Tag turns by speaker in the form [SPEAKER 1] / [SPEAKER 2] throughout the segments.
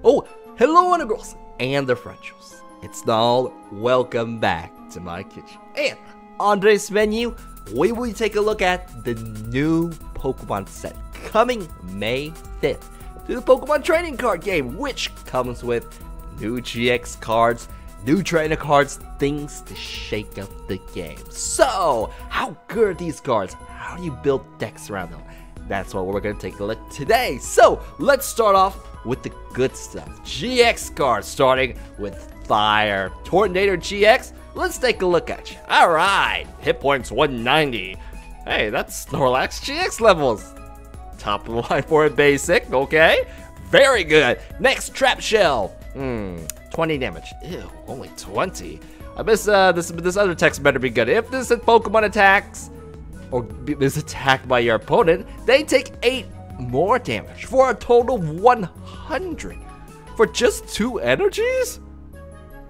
[SPEAKER 1] Oh, hello Integrals and Differentials. It's all welcome back to my kitchen. And on today's menu, we will take a look at the new Pokemon set coming May 5th to the Pokemon trading card game, which comes with new GX cards, new trainer cards, things to shake up the game. So, how good are these cards? How do you build decks around them? That's what we're going to take a look today. So, let's start off with the good stuff. GX cards, starting with Fire Tornado GX. Let's take a look at you. Alright, hit points 190. Hey, that's Snorlax GX levels. Top of the line for a basic, okay? Very good. Next, Trap Shell. 20 damage. Ew, only 20. I miss this other text better be good. If this Pokemon attacks or is attacked by your opponent, they take 8 more damage for a total of 100 for just 2 energies?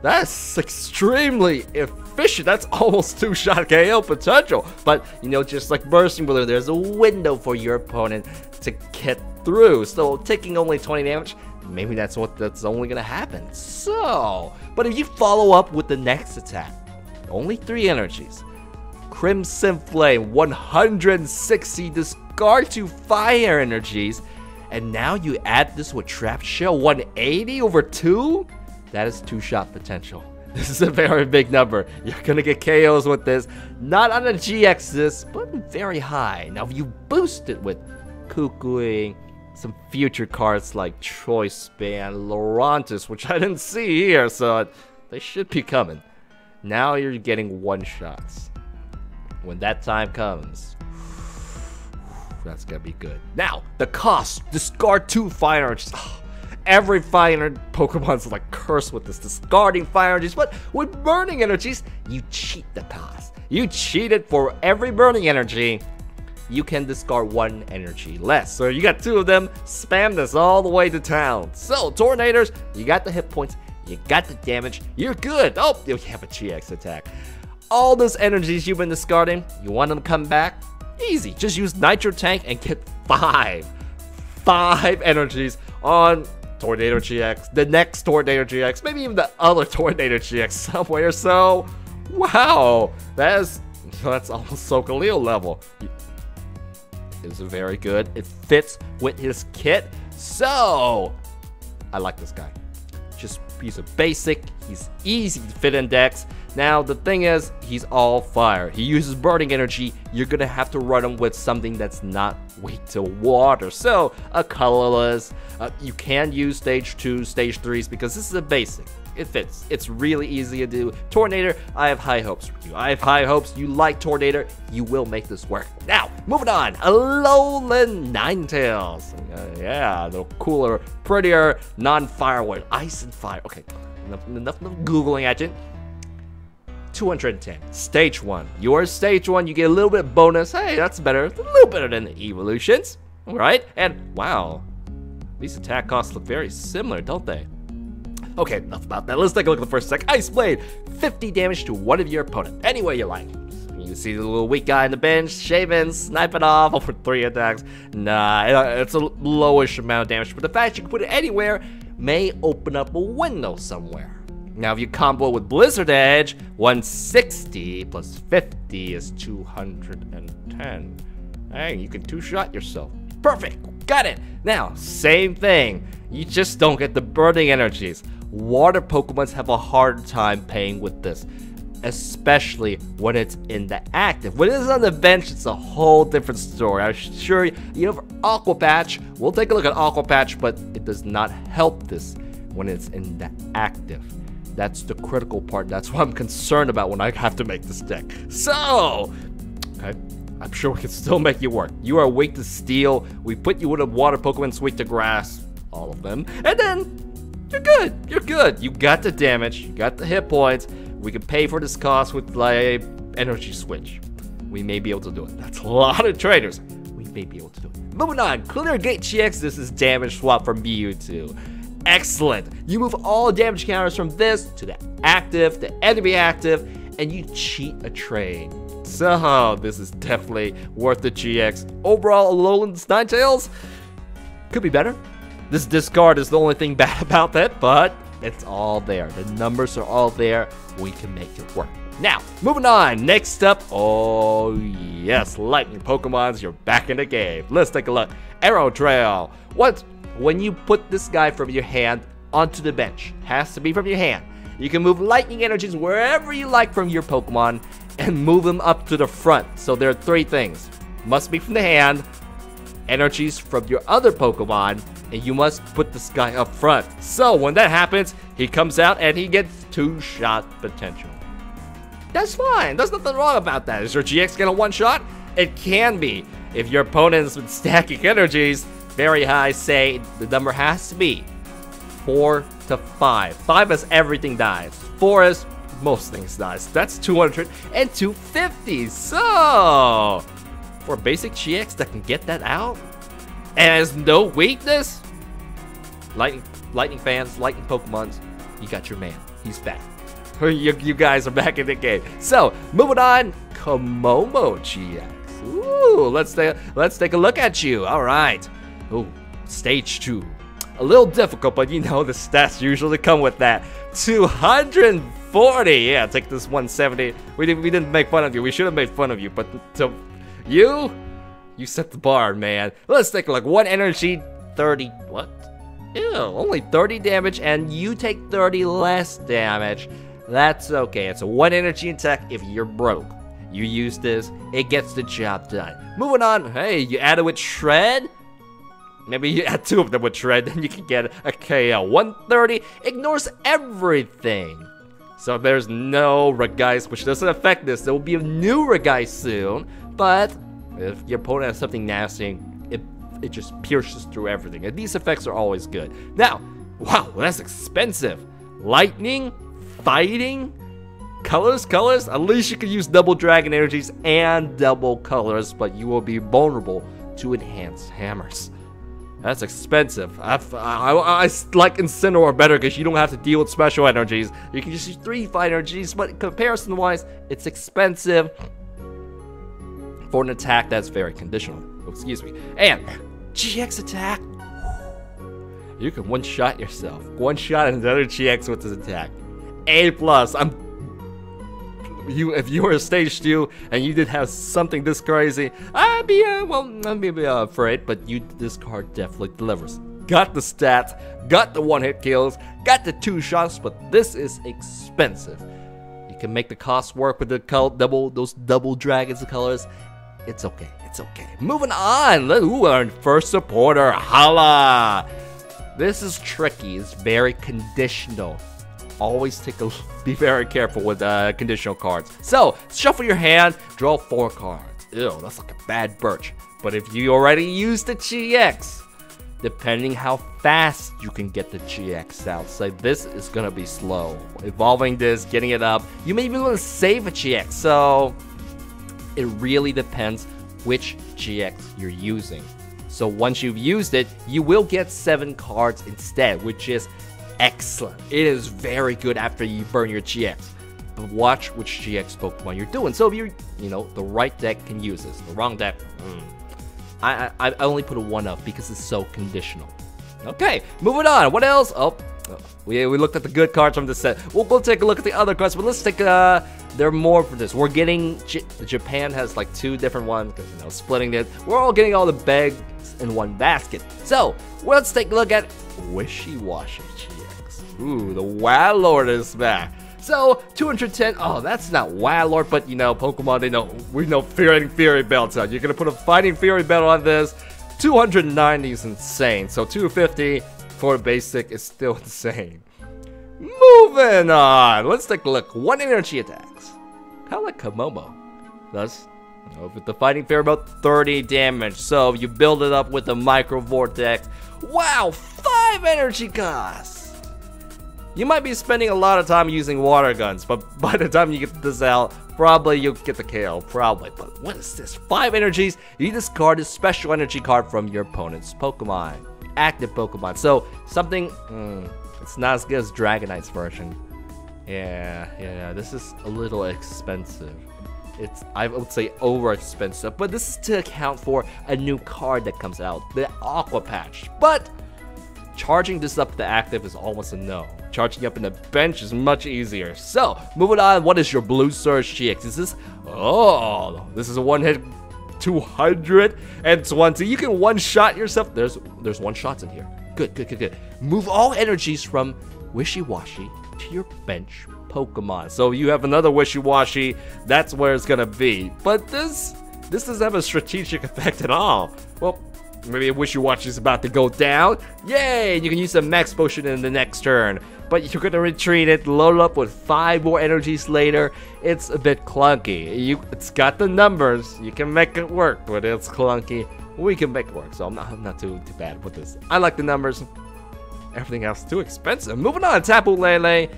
[SPEAKER 1] That's extremely efficient. That's almost 2-shot KO potential. But, you know, just like Bursting Balloon, there's a window for your opponent to get through. So, taking only 20 damage, maybe that's only gonna happen. So, but if you follow up with the next attack, only 3 energies. Crimson Flame, 160, discard 2 fire energies, and now you add this with Trap Shell, 180 over 2? That is 2-shot potential. This is a very big number. You're gonna get KOs with this, not on the GXs, but very high. Now if you boost it with Cuckooing, some future cards like Choice Span, Lurantis, which I didn't see here, so they should be coming. Now you're getting 1-shots. When that time comes, that's gonna be good. Now, the cost, discard 2 fire energies. Every fire Pokemon's like cursed with this discarding fire energies, but with burning energies, you cheat the cost. You cheat it. For every burning energy, you can discard 1 energy less. So you got 2 of them, spam this all the way to town. So, Tornadors, you got the hit points, you got the damage, you're good. Oh, you have a GX attack. All those energies you've been discarding, you want them to come back? Easy, just use Nitro Tank and get 5 energies on Tornado GX, the next Tornado GX, maybe even the other Tornado GX somewhere. So, wow, that's almost Sokoleo level. It's very good. It fits with his kit. So, I like this guy. He's a basic, he's easy to fit in decks. Now the thing is, he's all fire. He uses burning energy. You're gonna have to run him with something that's not weak to water. So a colorless, you can use stage 2, stage 3s because this is a basic. It fits. It's really easy to do. Tornado, I have high hopes for you. I have high hopes. You like Tornado, you will make this work. Now, moving on. A Lowland Ninetales. Yeah, the cooler, prettier, non-firewood. Ice and fire. Okay, enough Googling at you. 210. Stage 1. You're stage 1. You get a little bit bonus. Hey, that's better. It's a little better than the evolutions. Alright? And wow, these attack costs look very similar, don't they? Okay, enough about that. Let's take a look at the first attack. Ice Blade, 50 damage to one of your opponent. Any way you like. You see the little weak guy in the bench, shaving, snipe it off over 3 attacks. Nah, it's a lowish amount of damage, but the fact you can put it anywhere may open up a window somewhere. Now, if you combo with Blizzard Edge, 160 plus 50 is 210. Hey, you can 2-shot yourself. Perfect, got it. Now, same thing. You just don't get the burning energies. Water Pokemons have a hard time paying with this, especially when it's in the active. When it's on the bench, it's a whole different story. I'm sure you have Aqua Patch. We'll take a look at Aqua Patch, but it does not help this when it's in the active. That's the critical part. That's what I'm concerned about when I have to make this deck. So, okay, I'm sure we can still make you work. You are weak to steel. We put you with a water Pokemon, weak to grass, all of them, and then you're good. You're good. You got the damage. You got the hit points. We can pay for this cost with like energy switch. We may be able to do it. That's a lot of traders. We may be able to do it. Moving on, Clear Gate GX. This is damage swap from Mewtwo. Excellent. You move all damage counters from this to the active, the enemy active, and you cheat a trade. So this is definitely worth the GX. Overall, Lowland Ninetales could be better. This discard is the only thing bad about that, but it's all there. The numbers are all there. We can make it work. Now, moving on. Next up, oh yes, lightning Pokemons, you're back in the game. Let's take a look. Arrow Trail. When you put this guy from your hand onto the bench, has to be from your hand. You can move lightning energies wherever you like from your Pokemon and move them up to the front. So there are 3 things. Must be from the hand, energies from your other Pokemon, and you must put this guy up front. So when that happens, he comes out and he gets 2-shot potential. That's fine. There's nothing wrong about that. Is your GX gonna one-shot? It can be. If your opponent's been stacking energies very high, say the number has to be 4 to 5. 5 is everything dies. 4 is most things dies. That's 200 and 250. So for a basic GX that can get that out and has no weakness, lightning fans, lightning Pokemons, you got your man. He's back. You guys are back in the game. So moving on, Komomo GX. Ooh, let's take a look at you. All right. Ooh, stage 2. A little difficult, but you know the stats usually come with that. 240. Yeah, take this 170. We didn't make fun of you. We should have made fun of you, but so you set the bar, man. Let's take a look. 1 energy, 30. What? Ew, only 30 damage, and you take 30 less damage. That's okay. It's a 1 energy attack if you're broke. You use this, it gets the job done. Moving on. Hey, you add it with Shred? Maybe you add 2 of them with Shred, then you can get a KO. 130 ignores everything. So there's no Regice, which doesn't affect this. There will be a new Regice soon, but if your opponent has something nasty, it just pierces through everything. And these effects are always good. Now, wow, that's expensive. Lightning, fighting, colors. At least you can use double dragon energies and double colors, but you will be vulnerable to enhanced hammers. That's expensive. I like Incineroar better because you don't have to deal with special energies. You can just use 3 fight energies, but comparison-wise, it's expensive for an attack that's very conditional. Oh, excuse me. And GX attack. You can one-shot yourself. One-shot another GX with this attack. A+. If you were a stage 2 and you did have something this crazy, I'd be afraid, but this card definitely delivers. Got the stats, got the 1-hit kills, got the 2 shots, but this is expensive. You can make the cost work with the those double dragons colors. It's okay. Moving on. Ooh, our first supporter, Hala. This is tricky. It's very conditional. Always be very careful with conditional cards. So, shuffle your hand, draw 4 cards. Ew, that's like a bad birch. But if you already used the GX, depending how fast you can get the GX out, so this is gonna be slow. Evolving this, getting it up, you may even want to save a GX. So, it really depends which GX you're using. So once you've used it, you will get 7 cards instead, which is excellent. It is very good after you burn your GX. But watch which GX Pokemon you're doing. So if you're, the right deck can use this. The wrong deck, I only put a 1 up because it's so conditional. Okay, moving on. What else? We looked at the good cards from the set. We'll go take a look at the other cards, but let's take there are more for this. We're getting Japan has like 2 different ones because splitting it. We're all getting all the bags in one basket. So let's take a look at Wishy-Washy GX. Ooh, the Wailord is back. So 210. Oh, that's not Wailord, but Pokemon. We know Fighting Fury Belts out. You're gonna put a Fighting Fury Belt on this. 290 is insane. So 250 for basic is still insane. Moving on. Let's take a look. 1 energy attacks. Kind of like Komomo does. With the Fighting Fairy Belt, 30 damage. So you build it up with a Micro Vortex. Wow, 5 energy costs. You might be spending a lot of time using water guns, but by the time you get this out, probably you'll get the KO. Probably. But what is this? 5 energies. You discard a special energy card from your opponent's Pokemon. Active Pokemon. So something it's not as good as Dragonite's version. Yeah, this is a little expensive. It's, I would say, over expensive, but this is to account for a new card that comes out, the Aqua Patch. But charging this up to active is almost a no. Charging up in the bench is much easier. So, moving on, what is your Blue Surge GX? Is this, oh, this is a one-hit 220. You can one-shot yourself. There's one-shots in here. Good. Move all energies from Wishy-Washy to your bench Pokemon. So you have another Wishy-Washy, that's where it's gonna be. But this doesn't have a strategic effect at all. Well, maybe a Wishy-Washy is about to go down. Yay! You can use a Max Potion in the next turn. But you're gonna retreat it, load up with 5 more energies later. It's a bit clunky. It's got the numbers. You can make it work, but it's clunky. We can make it work, so I'm not too bad with this. I like the numbers. Everything else too expensive. Moving on, Tapu Lele.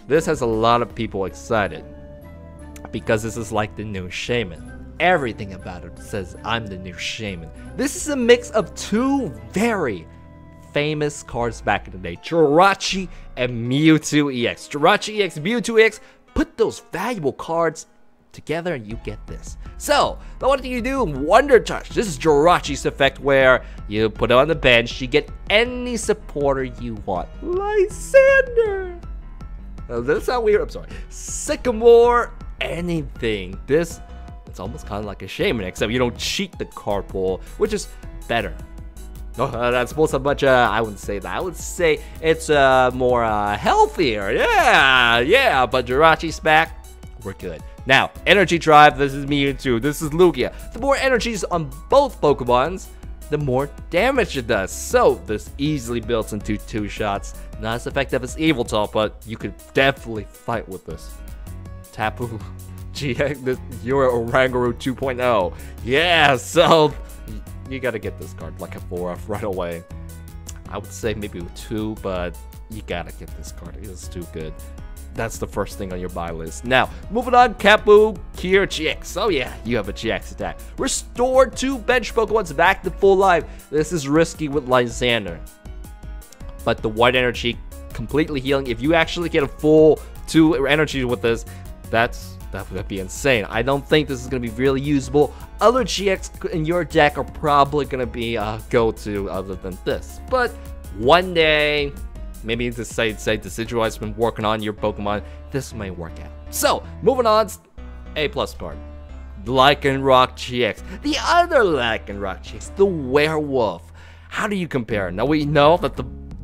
[SPEAKER 1] This has a lot of people excited because this is like the new Shaman. Everything about it says I'm the new Shaman. This is a mix of 2 very famous cards back in the day, Jirachi and Mewtwo EX. Jirachi EX, Mewtwo EX, put those valuable cards together and you get this. So, the one thing you do, Wonder Touch. This is Jirachi's effect where you put it on the bench, you get any supporter you want. Lysander! This is how weird, I'm sorry. Sycamore, anything. This, it's almost kind of like a Shaman, except you don't cheat the card pool, which is better. That's most of much, I wouldn't say that. I would say it's more healthier. Yeah, but Jirachi's back, we're good. Now, Energy Drive, this is Mewtwo, this is Lugia. The more energies on both Pokemons, the more damage it does. So, this easily builds into 2 shots. Not as effective as Eviltal, but you could definitely fight with this. Tapu GX, you're Oranguru 2.0. Yeah, so you gotta get this card like a 4-off right away. I would say maybe 2, but you gotta get this card. It's too good. That's the first thing on your buy list. Now, moving on, Kapu Kier GX. Oh yeah, you have a GX attack. Restore 2 bench Pokemons back to full life. This is risky with Lysander. But the white energy, completely healing. If you actually get a full 2 energy with this, that would be insane. I don't think this is going to be really usable. Other GX in your deck are probably going to be a go-to other than this. But one day, maybe to say Decidueye's been working on your Pokemon, this may work out. So, moving on, A+ card. Lycanroc GX. The other Lycanroc GX, the Werewolf. How do you compare? Now we know that the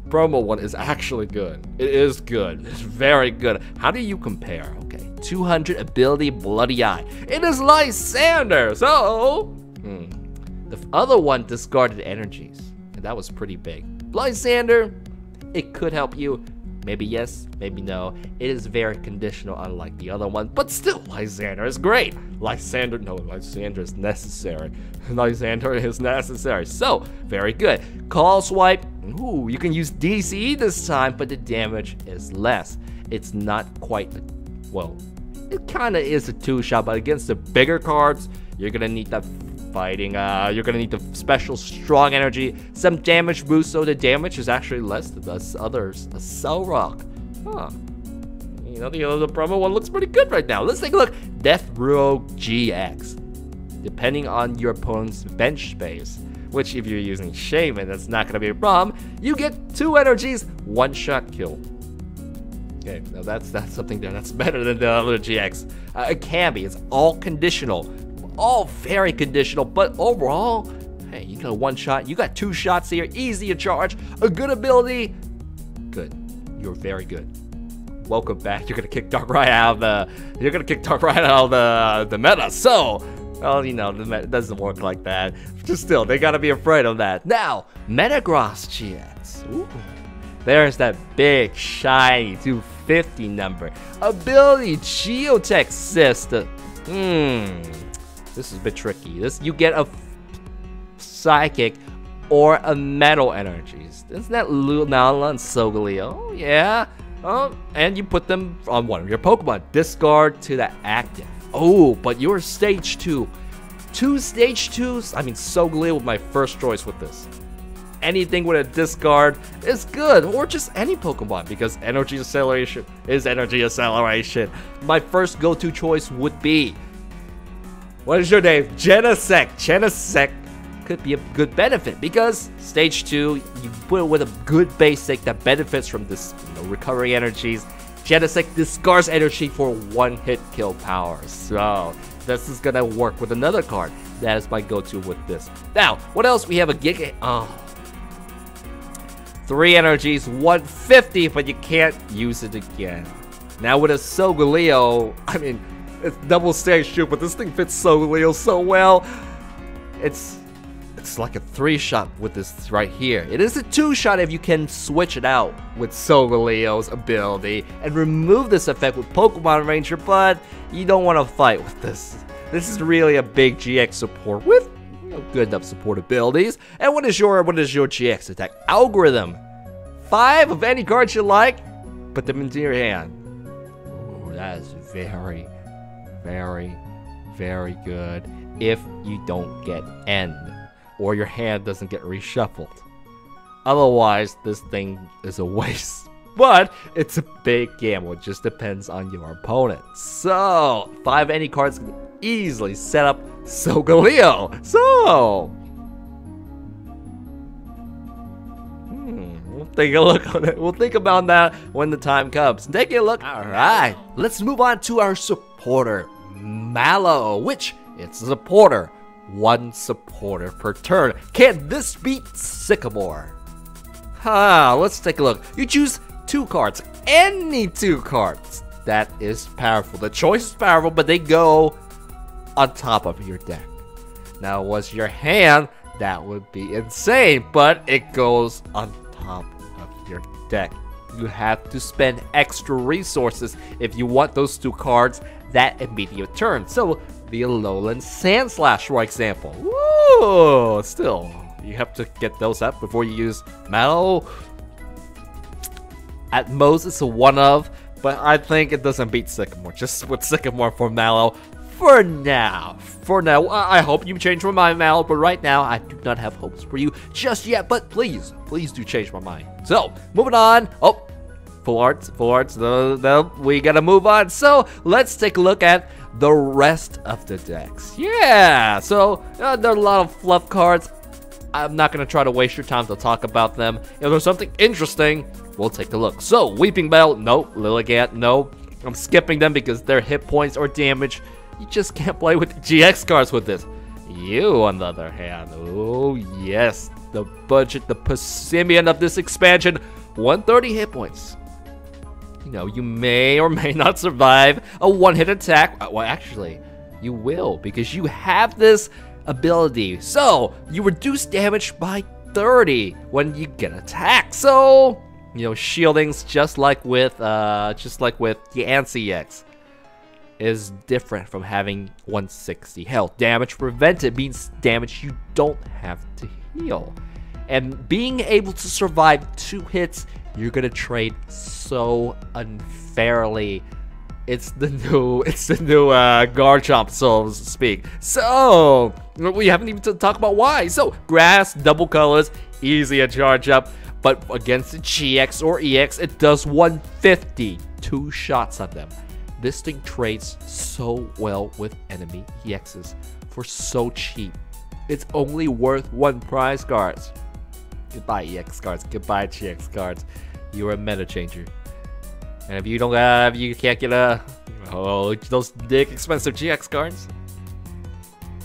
[SPEAKER 1] promo one is actually good. It is good. It's very good. How do you compare? Okay, 200 ability, Bloody Eye. It is Lysander. So, the other one discarded energies, and that was pretty big. Lysander, it could help you. Maybe yes, maybe no. It is very conditional, unlike the other one, but still, Lysander is great. Lysander is necessary. Lysander is necessary. So, very good. Call Swipe. Ooh, you can use DCE this time, but the damage is less. It's not quite, well, it kind of is a 2-shot, but against the bigger cards, you're gonna need that fighting. You're gonna need the special strong energy, some damage boost, so the damage is actually less than the others. A Cell Rock, huh? You know, the other promo one looks pretty good right now. Let's take a look. Death Rogue GX. Depending on your opponent's bench space, which if you're using Shaman, that's not gonna be a problem. You get 2 energies, 1-shot kill. Okay, now that's something there that's better than the other GX. It can be. It's all conditional. All very conditional, but overall, hey, you got a 1-shot, you got 2 shots here, easy to charge, a good ability, good. You're very good. Welcome back. You're gonna kick Darkrai out of the meta. So, well, you know, the meta doesn't work like that. Just still, they gotta be afraid of that. Now, Metagross GX. Ooh. There's that big shiny 250 number. Ability Geotech System. This is a bit tricky. You get a Psychic or a Metal Energies. Isn't that Lunala and Solgaleo? Yeah. And you put them on one of your Pokemon. Discard to the active. Oh, but you're stage 2. 2 stage 2s? I mean, Solgaleo was my first choice with this. Anything with a discard is good, or just any Pokemon, because Energy Acceleration is Energy Acceleration. My first go-to choice would be, what is your name? Genesect. Genesect could be a good benefit, because stage 2, you put it with a good basic that benefits from this, recovery energies. Genesect discards energy for 1-hit kill power. So this is gonna work with another card. That is my go-to with this. Now, what else? We have a Giga. Oh. 3 energies, 150, but you can't use it again. Now with a Solgaleo, I mean, it's double stage shoot, but this thing fits Solgaleo so well. It's like a 3-shot with this right here. It is a 2-shot if you can switch it out with Solgaleo's ability and remove this effect with Pokemon Ranger, but you don't want to fight with this. This is really a big GX support with good enough support abilities. And what is your GX attack? Algorithm. 5 of any cards you like, put them into your hand. Ooh, that is very, very, very good if you don't get end, or your hand doesn't get reshuffled. Otherwise, this thing is a waste. But it's a big gamble. It just depends on your opponent. So 5 any cards can easily set up Solgaleo. So we'll take a look on it. We'll think about that when the time comes. Take a look. All right, let's move on to our supporter, Mallow, which it's a supporter. 1 supporter per turn. Can this beat Sycamore? Let's take a look. You choose 2 cards, any 2 cards. That is powerful. The choice is powerful, but they go on top of your deck. Now, was your hand, that would be insane, but it goes on top of your deck. You have to spend extra resources if you want those 2 cards that immediate turn. So the Lowland Sandslash, for example. Woo! Still, you have to get those up before you use Mallow. At most, it's a 1 of, but I think it doesn't beat Sycamore. Just with Sycamore for Mallow. For now, I hope you change my mind, Mallow, but right now, I do not have hopes for you just yet, but please do change my mind. So, moving on. Oh, full arts, we gotta move on. So, let's take a look at the rest of the decks. Yeah, so, there are a lot of fluff cards. I'm not gonna try to waste your time to talk about them. If there's something interesting, we'll take a look. So, Weeping Bell, no. Lilligant, no. I'm skipping them because their hit points or damage. You just can't play with the GX cards with this. You, on the other hand, oh yes, the budget, the Persimmon of this expansion, 130 hit points. You may or may not survive a 1-hit attack. Well, actually, you will, because you have this ability. So, you reduce damage by 30 when you get attacked. So, shieldings just like with the Yancy X is different from having 160 health. Damage prevented means damage you don't have to heal. And being able to survive 2 hits, you're gonna trade so unfairly. It's the new Garchomp, so to speak. So we haven't even talked about why. So grass, double colors, easy to charge up, but against the GX or EX, it does 150, 2 shots on them. This thing trades so well with enemy EXs for so cheap. It's only worth 1 prize cards. Goodbye EX cards, goodbye GX cards. You're a meta changer. And if you don't have, you can't get those big expensive GX cards,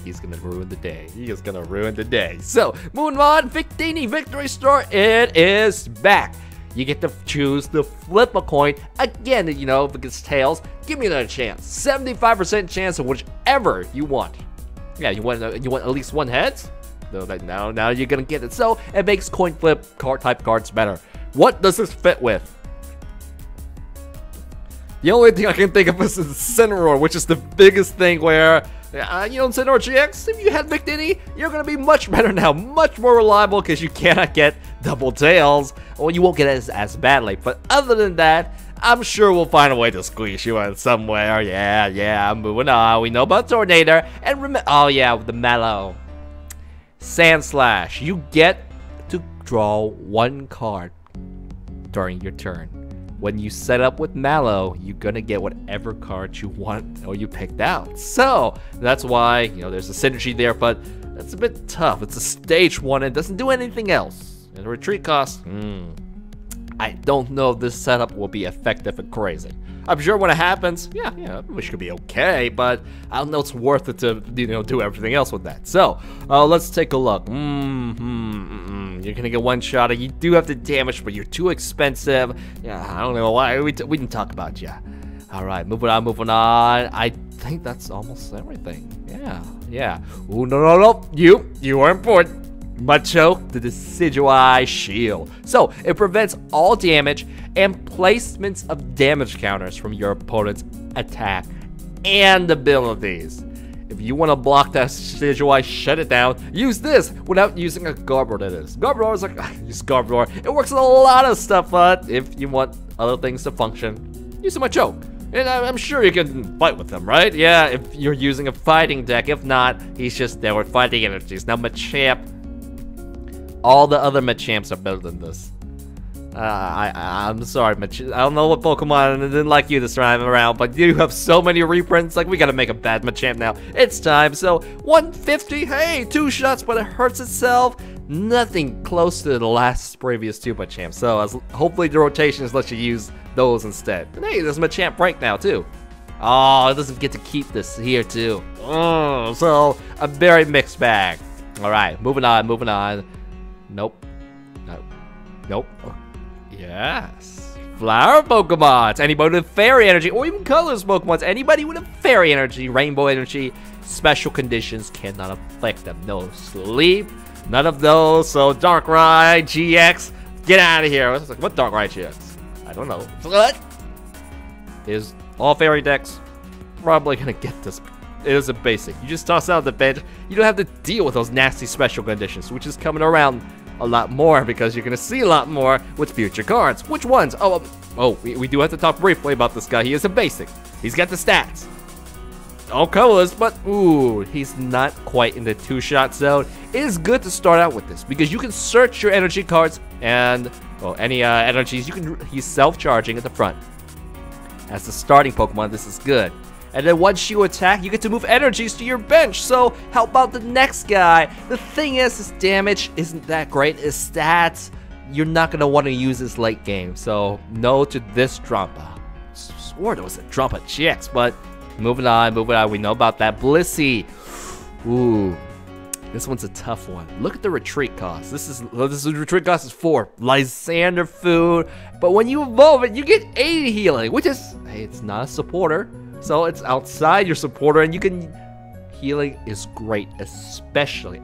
[SPEAKER 1] he's gonna ruin the day. He is gonna ruin the day. So, moving on, Victini Victory Star, it is back. You get to choose to flip a coin again, if it gets tails, give me another chance. 75% chance of whichever you want. Yeah, you want at least 1 heads? No, now you're gonna get it. So it makes coin flip type cards better. What does this fit with? The only thing I can think of is Incineroar, which is the biggest thing where, Incineroar GX, if you had Victini, you're going to be much better now, much more reliable because you cannot get double tails. Well, you won't get it as badly, but other than that, I'm sure we'll find a way to squeeze you in somewhere. Yeah, moving on. We know about Tornado, and remember, oh yeah, the Mallow. Sandslash, you get to draw 1 card during your turn. when you set up with Mallow, you're gonna get whatever card you want or you picked out. So that's why, you know, there's a synergy there, but that's a bit tough. It's a stage 1 and doesn't do anything else. And the retreat cost, I don't know if this setup will be effective and crazy. I'm sure when it happens, yeah, which could be okay, but I don't know it's worth it to, you know, do everything else with that. So, let's take a look. You're gonna get one shot. You do have the damage, but you're too expensive. Yeah, I don't know why. We didn't talk about you. All right, moving on. I think that's almost everything. Yeah. Oh, no. You are important. Macho, the Decidueye Shield. So, it prevents all damage and placements of damage counters from your opponent's attack and abilities. If you want to block that Decidueye, shut it down, use this without using a Garbodor. That is. Garbodor is like, use Garbodor. It works on a lot of stuff, but if you want other things to function, use Macho. And I'm sure you can fight with him, right? Yeah, if you're using a fighting deck. If not, he's just there with fighting energies. Now, Machamp, all the other Machamps are better than this. I'm sorry, Machamp. I don't know what Pokemon didn't like you this time around, but you have so many reprints. Like, we gotta make a bad Machamp now. It's time. So, 150. Hey, 2 shots, but it hurts itself. Nothing close to the previous 2 Machamps. So, hopefully the rotations let you use those instead. And hey, there's Machamp break now too. Oh, it doesn't get to keep this here too. Oh, so a very mixed bag. All right, moving on. Nope. Yes. Flower Pokemons. Anybody with Fairy Energy, or even Colors Pokemons. Anybody with a Fairy Energy, Rainbow Energy, special conditions cannot affect them. No sleep, none of those. So Darkrai Gx, get out of here. What Darkrai Gx? I don't know. What? Is all Fairy decks probably gonna get this? It is a basic. You just toss out the bench. You don't have to deal with those nasty special conditions, which is coming around a lot more because you're gonna see a lot more with future cards. Which ones? We do have to talk briefly about this guy. He is a basic. He's got the stats. All colors, but ooh, he's not quite in the 2-shot zone. It is good to start out with this because you can search your energy cards and, well, any energies. He's self-charging at the front. As the starting Pokemon, this is good. And then once you attack, you get to move energies to your bench. So how about the next guy? The thing is, his damage isn't that great. His stats, you're not going to want to use this late game. So no to this Drampa. Swore there was a Drampa GX, but moving on. We know about that. Blissey. Ooh, this one's a tough one. Look at the retreat cost. This retreat cost is 4. Lysander food. But when you evolve it, you get 80 healing, which is, hey, it's not a supporter. So it's outside your supporter, and you can... Healing is great, especially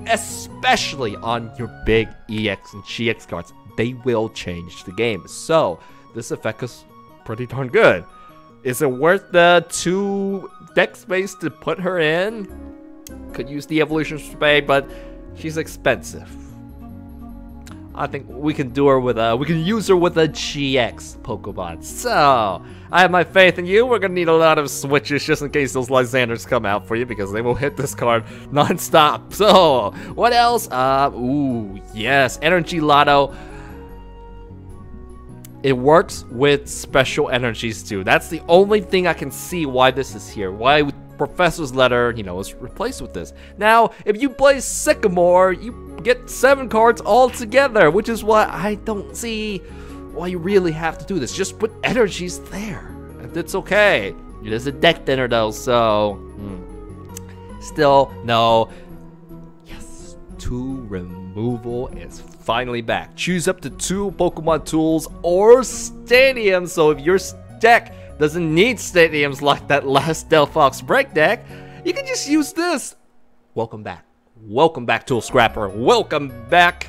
[SPEAKER 1] on your big EX and GX cards. They will change the game. So this effect is pretty darn good. Is it worth the 2 deck space to put her in? Could use the evolution spade, but she's expensive. I think we can do her with we can use her with a GX Pokemon. So I have my faith in you. We're gonna need a lot of switches just in case those Lysanders come out for you, because they will hit this card non-stop. So what else? Ooh, yes, Energy Lotto. It works with special energies too. That's the only thing I can see why this is here. Why Professor's Letter, you know, is replaced with this. Now, if you play Sycamore, you get 7 cards all together, which is why I don't see why you really have to do this. Just put energies there, and it's okay. It is a deck thinner though, so still no. Yes, 2 removal is finally back. Choose up to 2 Pokemon tools or stadiums. So if your deck doesn't need stadiums like that last Delphox break deck, you can just use this. Welcome back. Welcome back, Tool Scrapper. Welcome back.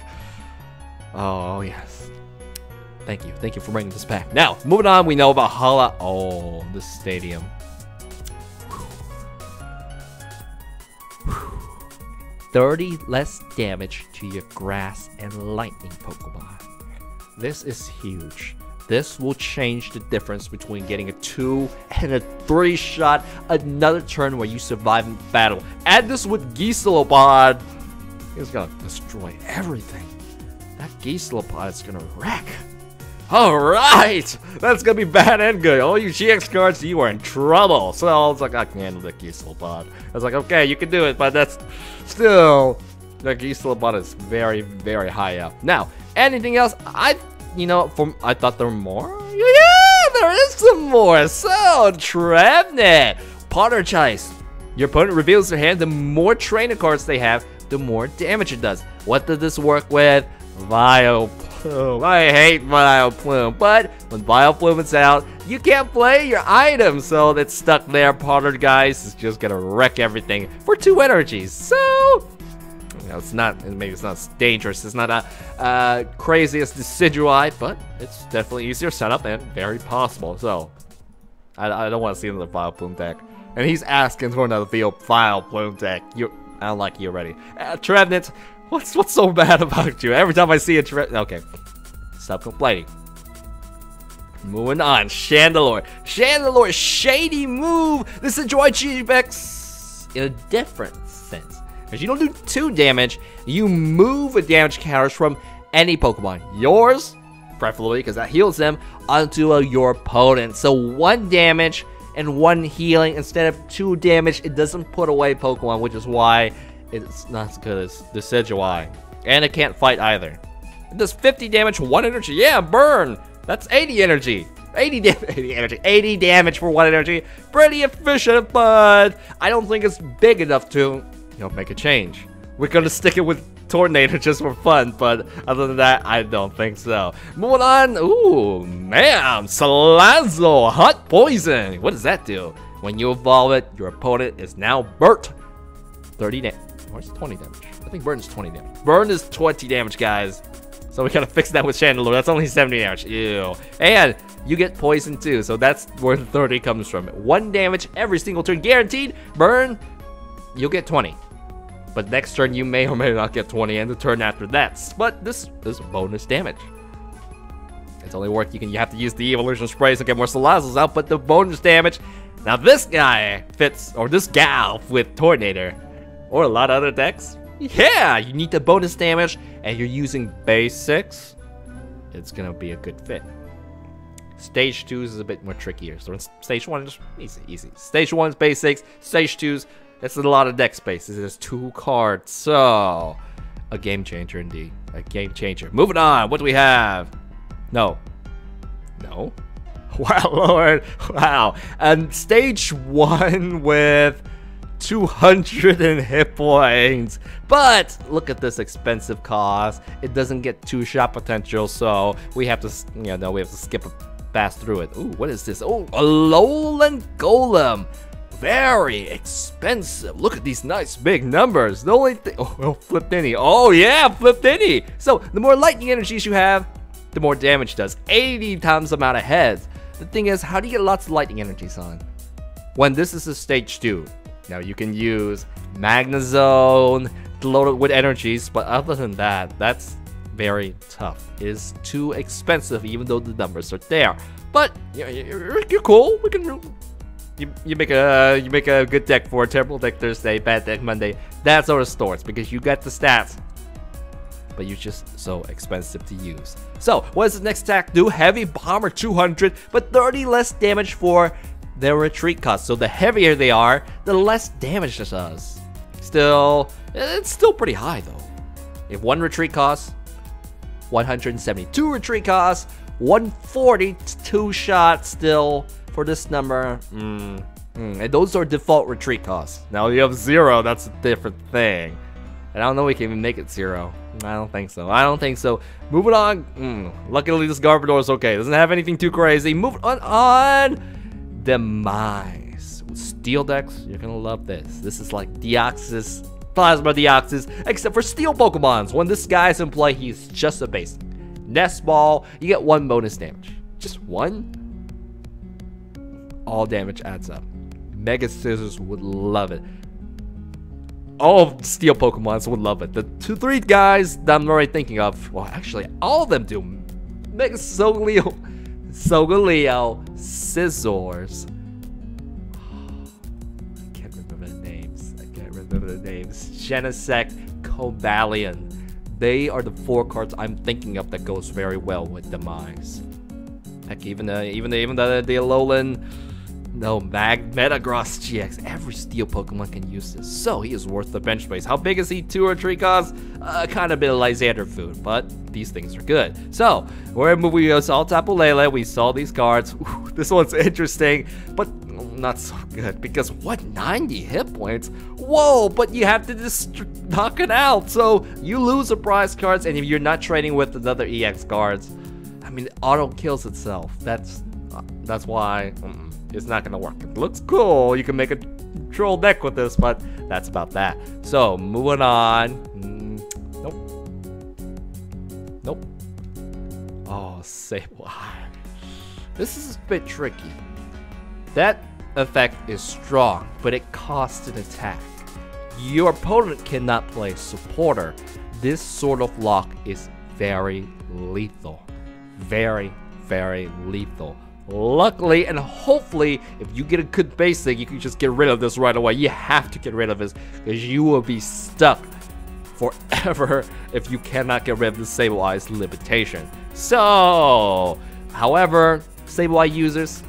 [SPEAKER 1] Oh, yes. Thank you. Thank you for bringing this back. Now, moving on, we know about Hala. Oh, this stadium. 30 less damage to your grass and lightning Pokemon. This is huge. This will change the difference between getting a 2 and a 3 shot, another turn where you survive in battle. Add this with Golisopod. It's gonna destroy everything. That Golisopod is gonna wreck. Alright! That's gonna be bad and good. All you GX cards, you are in trouble. So I was like, I can handle the Golisopod. I was like, okay, you can do it, but that's still, the Golisopod is very, very high up. Now, anything else? I thought there were more? Yeah, there is some more. So, Trevenant, Poltergeist. Your opponent reveals their hand. The more trainer cards they have, the more damage it does. What does this work with? Vileplume. I hate Vileplume, but when Vileplume is out, you can't play your item, so that's stuck there. Poltergeist is just gonna wreck everything for 2 energies. So, it's not, maybe it's not dangerous. It's not a crazy as Decidueye, but it's definitely easier setup and very possible. So, I don't want to see another Vileplume deck. And he's asking for another Vileplume deck. I don't like you already. Trevenant. What's so bad about you? Every time I see a okay, stop complaining. Moving on, Chandelure. Chandelure, shady move. This is Darkrai Gx in a different sense. Because you don't do 2 damage, you move a damage counters from any Pokemon. Yours, preferably, because that heals them, onto your opponent. So 1 damage and 1 healing instead of 2 damage. It doesn't put away Pokemon, which is why it's not as good as Decidueye. And it can't fight either. It does 50 damage, 1 energy. Yeah, burn! That's 80 energy. 80 damage for 1 energy. Pretty efficient, but I don't think it's big enough to, make a change. We're gonna stick it with Tornado just for fun, but other than that, I don't think so. Moving on. Ooh, man. Salazzle, Hot Poison. What does that do? When you evolve it, your opponent is now burnt. 30 damage. Where's 20 damage? I think burn is 20 damage. Burn is 20 damage, guys. So we gotta fix that with Chandelure. That's only 70 damage. Ew. And you get poison too, so that's where the 30 comes from. 1 damage every single turn, guaranteed. Burn, you'll get 20. But next turn you may or may not get 20, and the turn after that. But this is bonus damage. It's only work you have to use the evolution sprays to get more Salazzles out, but the bonus damage. Now this guy fits, or this gal with Tornado. Or a lot of other decks. Yeah, you need the bonus damage, and you're using base 6. It's gonna be a good fit. Stage 2 is a bit more trickier. So stage 1 is easy. Stage 1 is base 6. Stage 2's, it's a lot of deck space. It is 2 cards. So, a game changer indeed. A game changer. Moving on. What do we have? No. Wow, Lord. Wow. And stage 1 with 200 in hit points, but look at this expensive cost. It doesn't get 2-shot potential, so we have to, we have to skip fast through it. Ooh, what is this? Oh, a Lowland Golem. Very expensive. Look at these nice big numbers. The only thing, flipped any. Oh yeah, flipped any. So the more lightning energies you have, the more damage it does. 80 times the amount of heads. The thing is, how do you get lots of lightning energies on? When this is a stage 2. Now you can use Magnezone to load it with energies, but other than that, that's very tough. It is too expensive, even though the numbers are there. But you're cool. We can. You make a good deck for a terrible deck Thursday, bad deck Monday. That sort of stores because you got the stats, but you're just so expensive to use. So what does the next attack do? Heavy Bomber 200, but 30 less damage for their retreat cost. So the heavier they are, the less damage this does. Still, it's still pretty high though. If 1 retreat costs 172 retreat costs, 140 2 shots still for this number. And those are default retreat costs. Now you have 0, that's a different thing. And I don't know if we can even make it 0. I don't think so. Moving on. Luckily this Garbodor is okay. Doesn't have anything too crazy. Moving on. Demise. With steel decks, you're gonna love this. This is like Deoxys, Plasma Deoxys, except for steel Pokemons. When this guy's in play, he's just a basic. Nest Ball, you get 1 bonus damage. Just 1. All damage adds up. Mega Scissors would love it. All of the steel Pokemons would love it. The 2-3 guys that I'm already thinking of, well, actually, all of them do. Mega Solgaleo, Scissors. I can't remember the names. Genesect, Cobalion. They are the 4 cards I'm thinking of that goes very well with Demise. Heck, even the Lowland, no, Metagross GX. Every steel Pokemon can use this, so he is worth the bench space. How big is he? 2 or 3 costs? Kind of a bit of Lysander food, but these things are good. So we saw Tapu Lele. We saw these cards. Ooh, this one's interesting, but not so good because what, 90 hit points? Whoa! But you have to just knock it out. So you lose the prize cards, and if you're not trading with another EX cards, I mean, it auto kills itself. That's why. It's not gonna work. It looks cool. You can make a troll deck with this, but that's about that. So moving on. Nope. Oh, Sable Eye. This is a bit tricky. That effect is strong, but it costs an attack. Your opponent cannot play supporter. This sort of lock is very lethal. Very, very lethal. Luckily and hopefully, if you get a good basic, you can just get rid of this right away. You have to get rid of this because you will be stuck forever if you cannot get rid of the Sable Eye's limitation. So, however, Sable Eye users,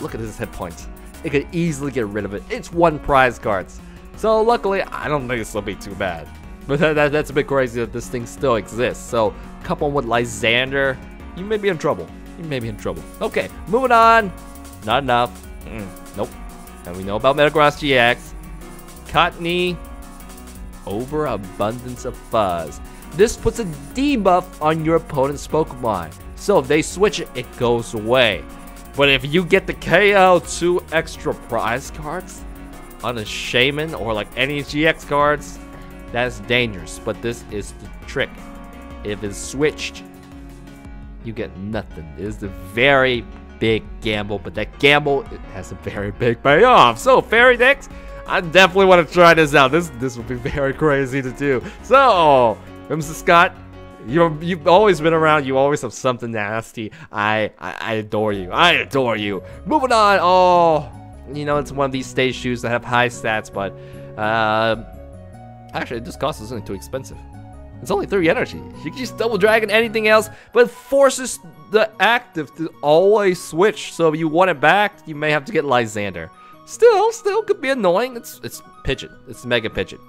[SPEAKER 1] look at his hit points. It could easily get rid of it. It's 1 prize cards. So luckily, I don't think this will be too bad. But that's a bit crazy that this thing still exists. So, couple with Lysander, you may be in trouble. You may be in trouble. Okay, moving on. Not enough. Nope. And we know about Metagross GX. Cottony. Overabundance of Fuzz. This puts a debuff on your opponent's Pokemon. So if they switch it, it goes away. But if you get the KO 2 extra prize cards on a Shaman or like any GX cards, that's dangerous. But this is the trick. If it's switched, you get nothing. It is a very big gamble, but that gamble, it has a very big payoff. So fairy decks, I definitely want to try this out. This will be very crazy to do. So, Mr. Scott, you've always been around. You always have something nasty. I adore you. I adore you. Moving on. Oh, you know, it's one of these stage shoes that have high stats, but actually, this cost isn't too expensive. It's only 3 energy. You can just double dragon anything else, but it forces the active to always switch. So if you want it back, you may have to get Lysander. Still could be annoying. It's Pidgeot. It's Mega Pidgeot.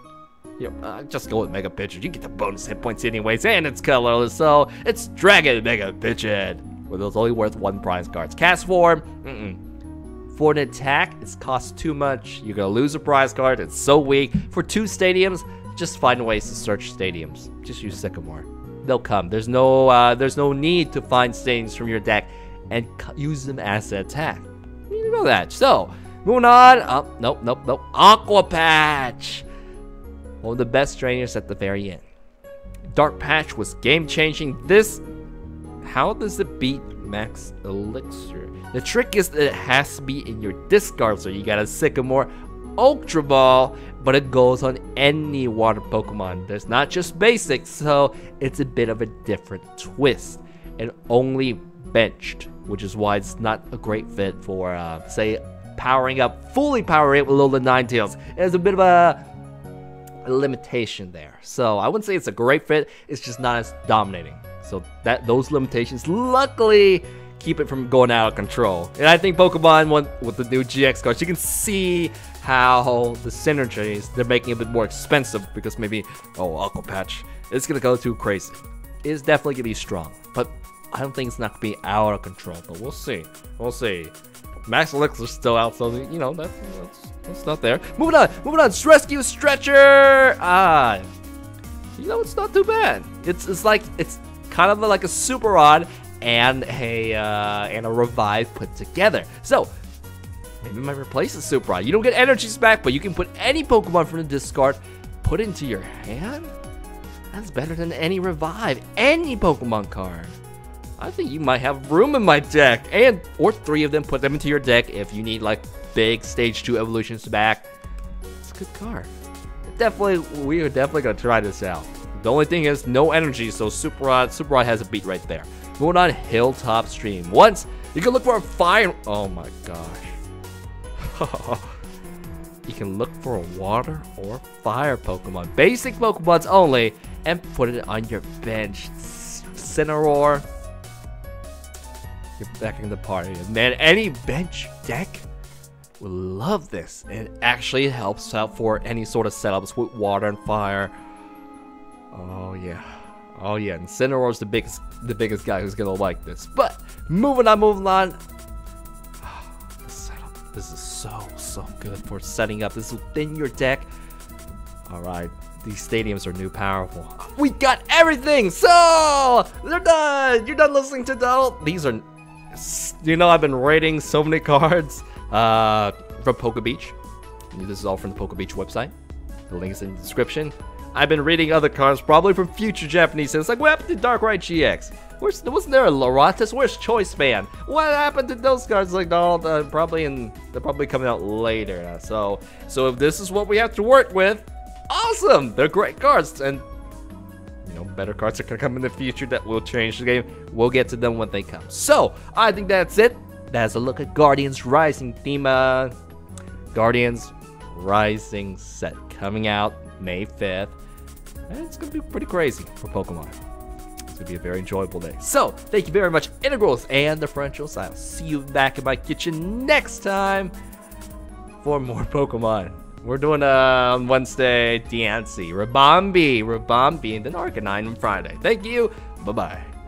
[SPEAKER 1] You know, just go with Mega Pidgeot. You get the bonus hit points anyways, and it's colorless, so it's Dragon Mega Pidgeot. Well, it's only worth 1 prize cards. Cast form. For an attack, it costs too much. You're gonna lose a prize card. It's so weak. For 2 stadiums, just find ways to search stadiums. Just use Sycamore. They'll come. There's no need to find stadiums from your deck and use them as an attack. You know that. So, moving on. Oh, nope. Aqua Patch. One of the best trainers at the very end. Dark Patch was game-changing. This, how does it beat Max Elixir? The trick is that it has to be in your discard, so you got a Sycamore Ultra Ball, but it goes on any water Pokemon. There's not just basics, so it's a bit of a different twist. And only benched, which is why it's not a great fit for, say, fully powering up with Lowland Ninetales. There's a bit of a limitation there. So I wouldn't say it's a great fit, it's just not as dominating. So those limitations, luckily, keep it from going out of control. And I think Pokemon with the new GX cards, you can see how the synergies, they're making it a bit more expensive because maybe, Aqua Patch, it's gonna go too crazy. It's definitely gonna be strong, but I don't think it's not gonna be out of control, but we'll see. We'll see. Max Elixir's still out, so, you know, that's not there. Moving on, Rescue Stretcher! You know, it's not too bad. It's kind of like a Super Rod and a Revive put together. So, maybe it might replace the Super Rod. You don't get energies back, but you can put any Pokemon from the discard, put it into your hand? That's better than any Revive, any Pokemon card. I think you might have room in my deck, or 3 of them, put them into your deck if you need like big stage 2 evolutions back. It's a good card. We are definitely gonna try this out. The only thing is no energy, so Super Rod has a beat right there. Moving on, Hilltop Stream. Once you can look for a fire. Oh my gosh. You can look for a water or fire Pokemon, basic Pokemons only, and put it on your bench. Cineroar. Get back in the party. And man, any bench deck will love this. It actually helps out for any sort of setups with water and fire. Oh yeah. Oh yeah, and Cindero's the biggest guy who's gonna like this. But moving on. This setup, this is so good for setting up. This is within your deck. Alright, these stadiums are new powerful. We got everything! So they're done! You're done listening to Donald. These are, you know, I've been rating so many cards from Poke Beach. This is all from the Poke Beach website. The link is in the description. I've been reading other cards, probably from future Japanese sales. Like, what happened to Darkrai Gx? Wasn't there a Loratus? Where's Choice Man? What happened to those cards? Like, no, they're probably coming out later. So if this is what we have to work with, awesome! They're great cards, and you know, better cards are gonna come in the future that will change the game. We'll get to them when they come. So I think that's it. That's a look at Guardians Rising theme. Guardians Rising set coming out May 5th. And it's gonna be pretty crazy for Pokemon. It's gonna be a very enjoyable day. So thank you very much, Integrals and Differentials. I'll see you back in my kitchen next time for more Pokemon. We're doing on Wednesday Diancie, Rabambi, and then Arcanine on Friday. Thank you. Bye bye.